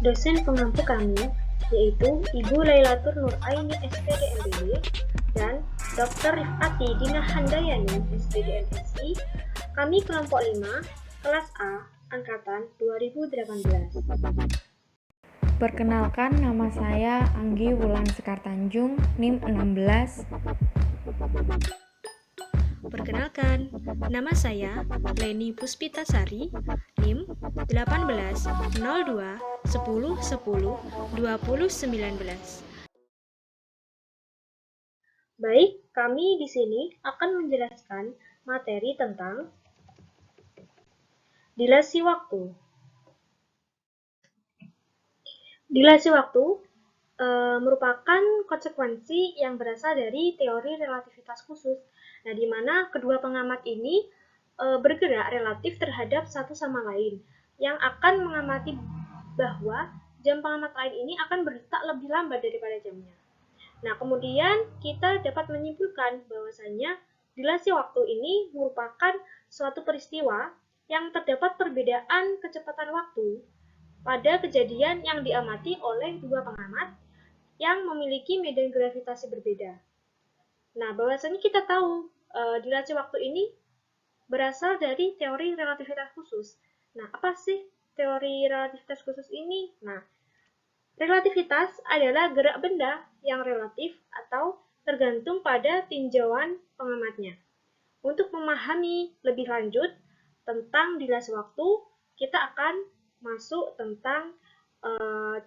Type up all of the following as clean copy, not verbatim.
Dosen pengampu kami yaitu Ibu Lailatur Nur Aini SPD MPD dan Dr. Rifati Dina Handayani SPD MSI. Kami kelompok 5, kelas A, angkatan 2018. Perkenalkan, nama saya Anggi Wulan Sekar Tanjung, NIM 16. Perkenalkan, nama saya Leni Puspitasari, NIM 18 02 10 10 2019. Baik, kami di sini akan menjelaskan materi tentang dilasi waktu. Dilasi waktu merupakan konsekuensi yang berasal dari teori relativitas khusus. Nah, di mana kedua pengamat ini bergerak relatif terhadap satu sama lain, yang akan mengamati bahwa jam pengamat lain ini akan berdetak lebih lambat daripada jamnya. Nah, kemudian kita dapat menyimpulkan bahwasanya dilasi waktu ini merupakan suatu peristiwa yang terdapat perbedaan kecepatan waktu pada kejadian yang diamati oleh dua pengamat yang memiliki medan gravitasi berbeda. Nah, bahwasanya kita tahu dilasi waktu ini berasal dari teori relativitas khusus. Nah, apa sih teori relativitas khusus ini? Nah, relativitas adalah gerak benda yang relatif atau tergantung pada tinjauan pengamatnya. Untuk memahami lebih lanjut tentang dilasi waktu, kita akan masuk tentang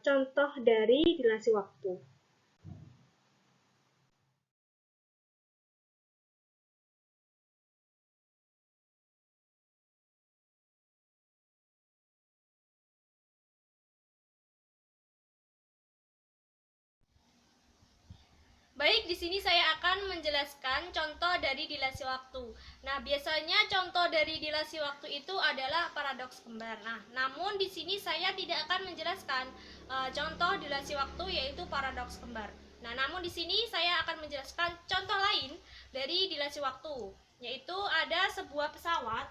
contoh dari dilasi waktu. Baik, di sini saya akan menjelaskan contoh dari dilasi waktu. Nah, biasanya contoh dari dilasi waktu itu adalah paradoks kembar. Nah, namun di sini saya tidak akan menjelaskan contoh dilasi waktu yaitu paradoks kembar. Nah, namun di sini saya akan menjelaskan contoh lain dari dilasi waktu, yaitu ada sebuah pesawat.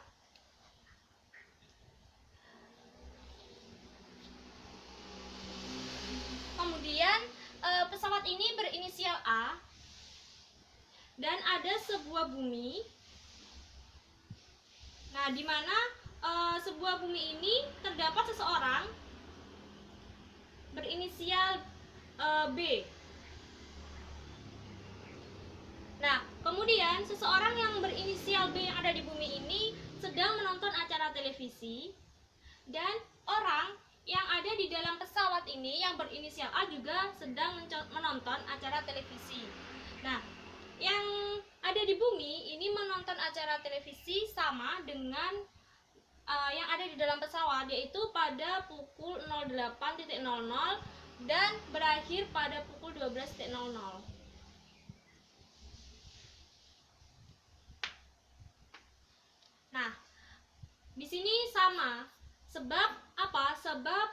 Kemudian pesawat ini berinisial A dan ada sebuah bumi. Nah, di mana sebuah bumi ini terdapat seseorang berinisial B. Nah, kemudian seseorang yang berinisial B yang ada di bumi ini sedang menonton acara televisi, dan orang yang ada di dalam pesawat ini yang berinisial A juga sedang menonton acara televisi. Nah, yang ada di bumi ini menonton acara televisi sama dengan yang ada di dalam pesawat, yaitu pada pukul 08.00 dan berakhir pada pukul 12.00. Nah, di sini sama. Sebab apa? Sebab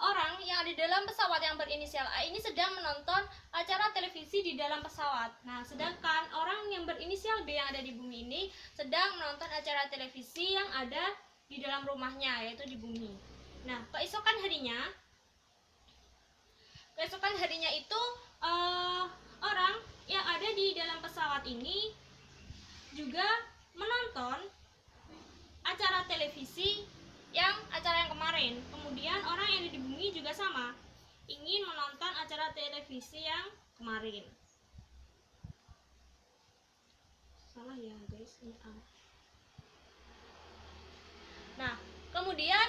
orang yang ada di dalam pesawat yang berinisial A ini sedang menonton acara televisi di dalam pesawat. Nah, sedangkan orang yang berinisial B yang ada di bumi ini sedang menonton acara televisi yang ada di dalam rumahnya, yaitu di bumi. Nah, keesokan harinya itu orang yang ada di dalam pesawat ini juga menonton acara televisi acara yang kemarin. Kemudian orang yang ada di bumi juga sama, ingin menonton acara televisi yang kemarin. Salah ya guys, ini A. Nah, kemudian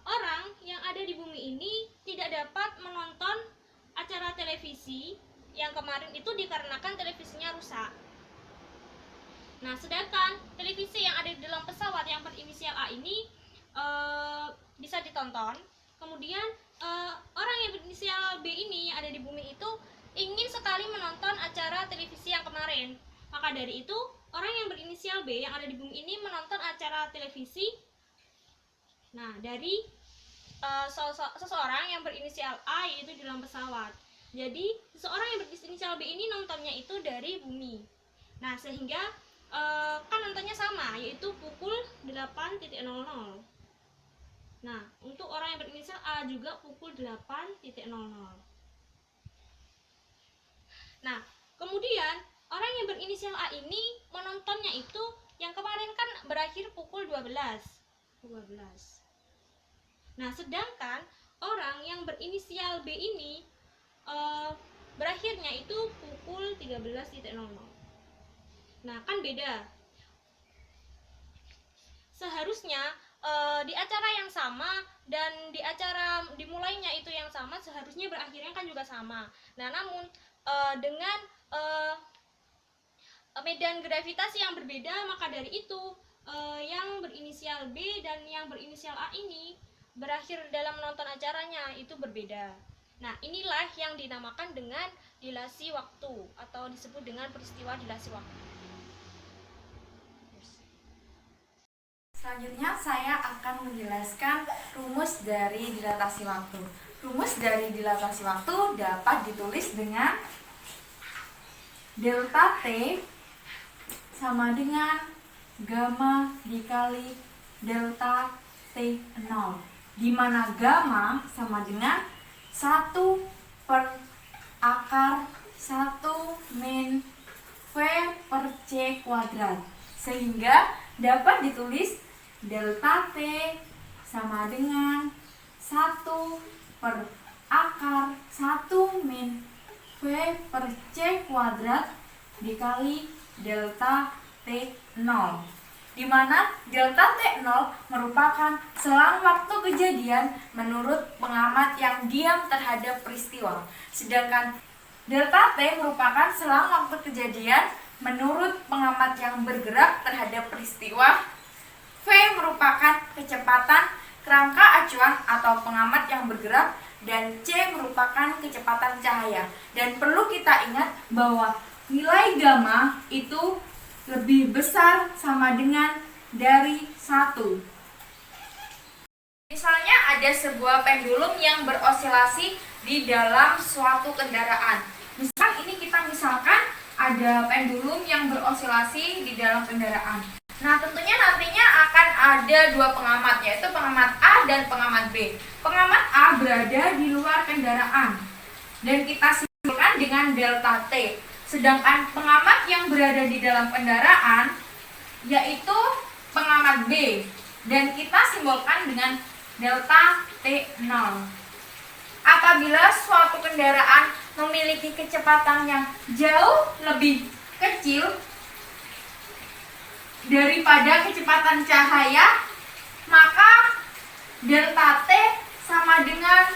orang yang ada di bumi ini tidak dapat menonton acara televisi yang kemarin itu dikarenakan televisinya rusak. Nah, sedangkan televisi yang ada di dalam pesawat yang berinisial A ini bisa ditonton. Kemudian orang yang berinisial B ini yang ada di bumi itu ingin sekali menonton acara televisi yang kemarin. Maka dari itu, orang yang berinisial B yang ada di bumi ini menonton acara televisi dari seseorang yang berinisial A, yaitu di dalam pesawat. Jadi, seseorang yang berinisial B ini nontonnya itu dari bumi. Nah, sehingga kan nontonnya sama, yaitu pukul 8.00. Nah, untuk orang yang berinisial A juga pukul 8.00. Nah, kemudian orang yang berinisial A ini menontonnya itu yang kemarin kan berakhir pukul 12. Nah, sedangkan orang yang berinisial B ini berakhirnya itu pukul 13.00. Nah, kan beda. Seharusnya di acara yang sama dan di acara dimulainya itu yang sama, seharusnya berakhirnya kan juga sama. Nah, namun dengan medan gravitasi yang berbeda, maka dari itu yang berinisial B dan yang berinisial A ini berakhir dalam menonton acaranya itu berbeda. Nah, inilah yang dinamakan dengan dilasi waktu atau disebut dengan peristiwa dilasi waktu. Selanjutnya saya akan menjelaskan rumus dari dilatasi waktu. Rumus dari dilatasi waktu dapat ditulis dengan delta T sama dengan gamma dikali delta T0, di mana gamma sama dengan 1 per akar 1 min V per C kuadrat, sehingga dapat ditulis delta T sama dengan 1 per akar 1 min V per C kuadrat dikali delta T0, di mana delta T0 merupakan selang waktu kejadian menurut pengamat yang diam terhadap peristiwa, sedangkan delta T merupakan selang waktu kejadian menurut pengamat yang bergerak terhadap peristiwa. V merupakan kecepatan kerangka acuan atau pengamat yang bergerak, dan C merupakan kecepatan cahaya. Dan perlu kita ingat bahwa nilai gamma itu lebih besar sama dengan dari 1. Misalnya ada sebuah pendulum yang berosilasasi di dalam suatu kendaraan. Misalkan ada pendulum yang berosilasasi di dalam kendaraan. Nah, tentunya nantinya akan ada dua pengamat, yaitu pengamat A dan pengamat B. Pengamat A berada di luar kendaraan dan kita simbolkan dengan delta T. Sedangkan pengamat yang berada di dalam kendaraan yaitu pengamat B, dan kita simbolkan dengan delta T0. Apabila suatu kendaraan memiliki kecepatan yang jauh lebih kecil daripada kecepatan cahaya, maka delta T sama dengan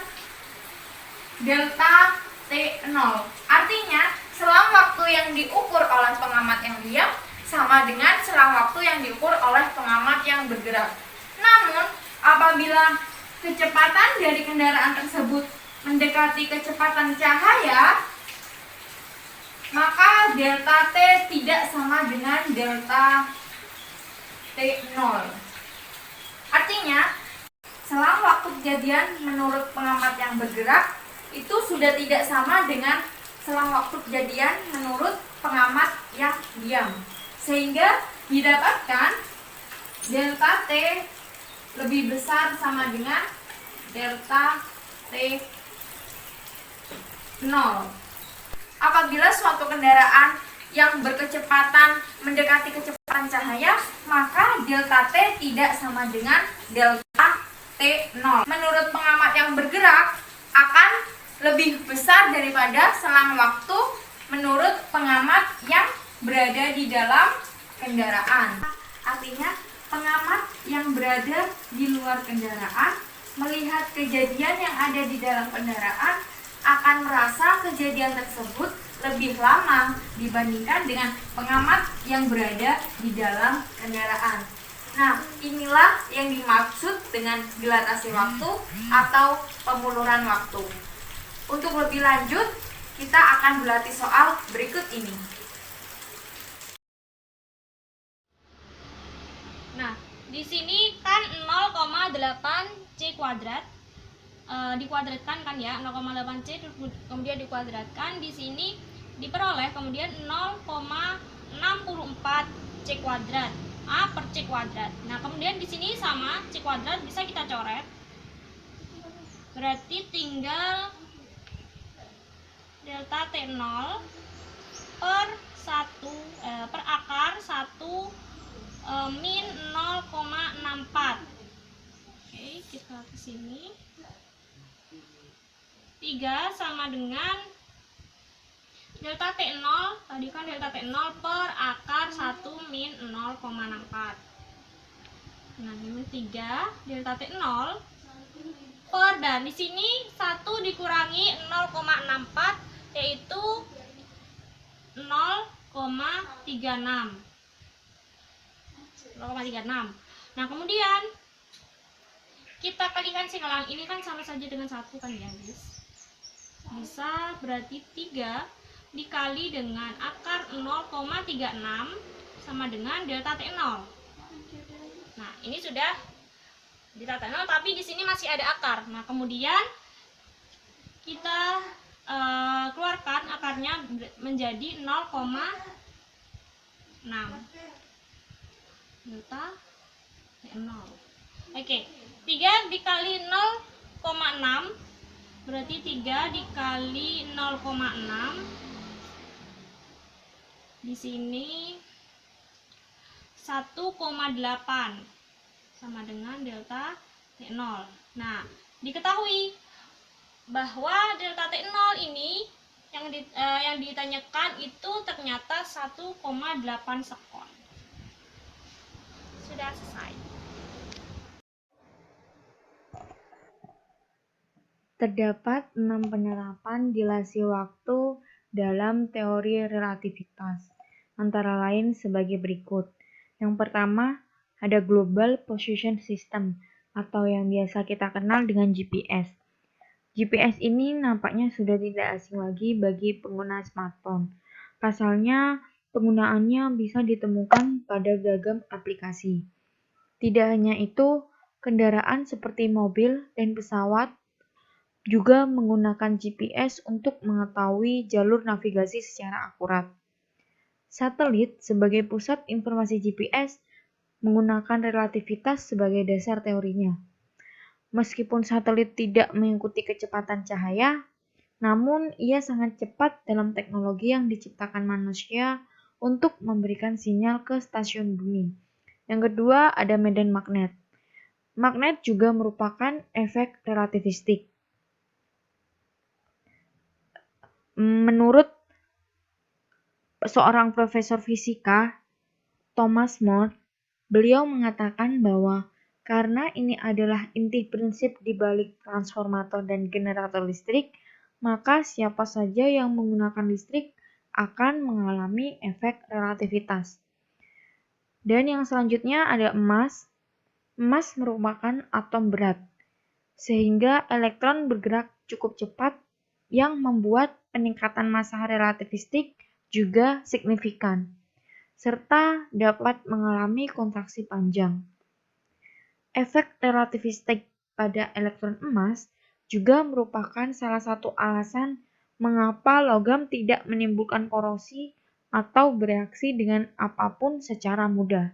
delta T0. Artinya, selang waktu yang diukur oleh pengamat yang diam sama dengan selang waktu yang diukur oleh pengamat yang bergerak. Namun, apabila kecepatan dari kendaraan tersebut mendekati kecepatan cahaya, maka delta T tidak sama dengan delta T0. Artinya, selang waktu kejadian menurut pengamat yang bergerak itu sudah tidak sama dengan selang waktu kejadian menurut pengamat yang diam, sehingga didapatkan delta T lebih besar sama dengan delta T0 apabila suatu kendaraan yang berkecepatan mendekati kecepatan cahaya, maka delta T tidak sama dengan delta T0. Menurut pengamat yang bergerak akan lebih besar daripada selang waktu menurut pengamat yang berada di dalam kendaraan. Artinya, pengamat yang berada di luar kendaraan melihat kejadian yang ada di dalam kendaraan akan merasa kejadian tersebut lebih lama dibandingkan dengan pengamat yang berada di dalam kendaraan. Nah, inilah yang dimaksud dengan dilatasi waktu atau pemuluran waktu. Untuk lebih lanjut, kita akan berlatih soal berikut ini. Nah, di sini kan 0,8 C kuadrat dikuadratkan kan ya, 0,8 C kemudian dikuadratkan, di sini diperoleh kemudian 0,64 C kuadrat A per C kuadrat. Nah, kemudian di sini sama C kuadrat bisa kita coret. Berarti tinggal delta T0 per 1 per akar 1 min 0,64. Oke, kita ke sini. 3 sama dengan delta T0, tadi kan delta T0 per akar 1 min 0,64. Nah, ini 3 delta T0 per, dan di sini 1 dikurangi 0,64 yaitu 0,36. Nah, kemudian kita kalikan silang, ini kan sama saja dengan 1 kan ya, guys. Bisa berarti 3 dikali dengan akar 0,36 sama dengan delta T0. Nah, ini sudah delta T0, tapi di sini masih ada akar. Nah, kemudian kita keluarkan akarnya menjadi 0,6 delta T0. Oke, 3 dikali 0,6 berarti 3 dikali 0,6 di sini 1,8 sama dengan delta T0. Nah, diketahui bahwa delta T0 ini yang ditanyakan itu ternyata 1,8 sekon. Sudah selesai. Terdapat 6 penerapan dilasi waktu dalam teori relativitas, antara lain sebagai berikut. Yang pertama, ada Global Position System, atau yang biasa kita kenal dengan GPS. GPS ini nampaknya sudah tidak asing lagi bagi pengguna smartphone. Pasalnya, penggunaannya bisa ditemukan pada beragam aplikasi. Tidak hanya itu, kendaraan seperti mobil dan pesawat juga menggunakan GPS untuk mengetahui jalur navigasi secara akurat. Satelit sebagai pusat informasi GPS menggunakan relativitas sebagai dasar teorinya. Meskipun satelit tidak mengikuti kecepatan cahaya, namun ia sangat cepat dalam teknologi yang diciptakan manusia untuk memberikan sinyal ke stasiun bumi. Yang kedua, ada medan magnet. Magnet juga merupakan efek relativistik. Menurut seorang profesor fisika, Thomas More, beliau mengatakan bahwa karena ini adalah inti prinsip di balik transformator dan generator listrik, maka siapa saja yang menggunakan listrik akan mengalami efek relativitas. Dan yang selanjutnya ada emas. Emas merupakan atom berat, sehingga elektron bergerak cukup cepat yang membuat peningkatan massa relativistik juga signifikan, serta dapat mengalami kontraksi panjang. Efek relativistik pada elektron emas juga merupakan salah satu alasan mengapa logam tidak menimbulkan korosi atau bereaksi dengan apapun secara mudah.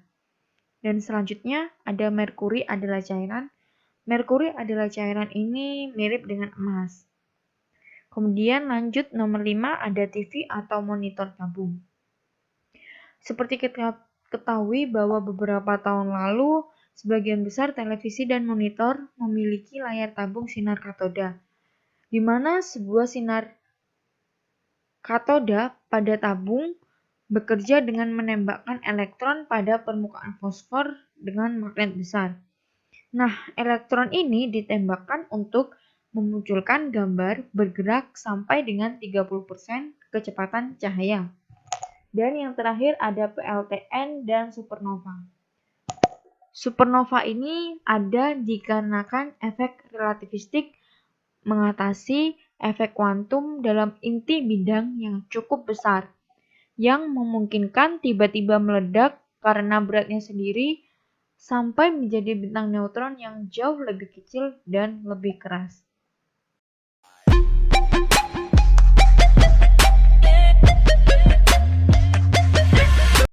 Dan selanjutnya ada merkuri adalah cairan. Merkuri adalah cairan ini mirip dengan emas. Kemudian lanjut nomor 5 ada TV atau monitor tabung. Seperti kita ketahui bahwa beberapa tahun lalu sebagian besar televisi dan monitor memiliki layar tabung sinar katoda, di mana sebuah sinar katoda pada tabung bekerja dengan menembakkan elektron pada permukaan fosfor dengan magnet besar. Nah, elektron ini ditembakkan untuk memunculkan gambar bergerak sampai dengan 30% kecepatan cahaya. Dan yang terakhir ada PLTN dan supernova. Supernova ini ada dikarenakan efek relativistik mengatasi efek kuantum dalam inti bidang yang cukup besar, yang memungkinkan tiba-tiba meledak karena beratnya sendiri sampai menjadi bintang neutron yang jauh lebih kecil dan lebih keras.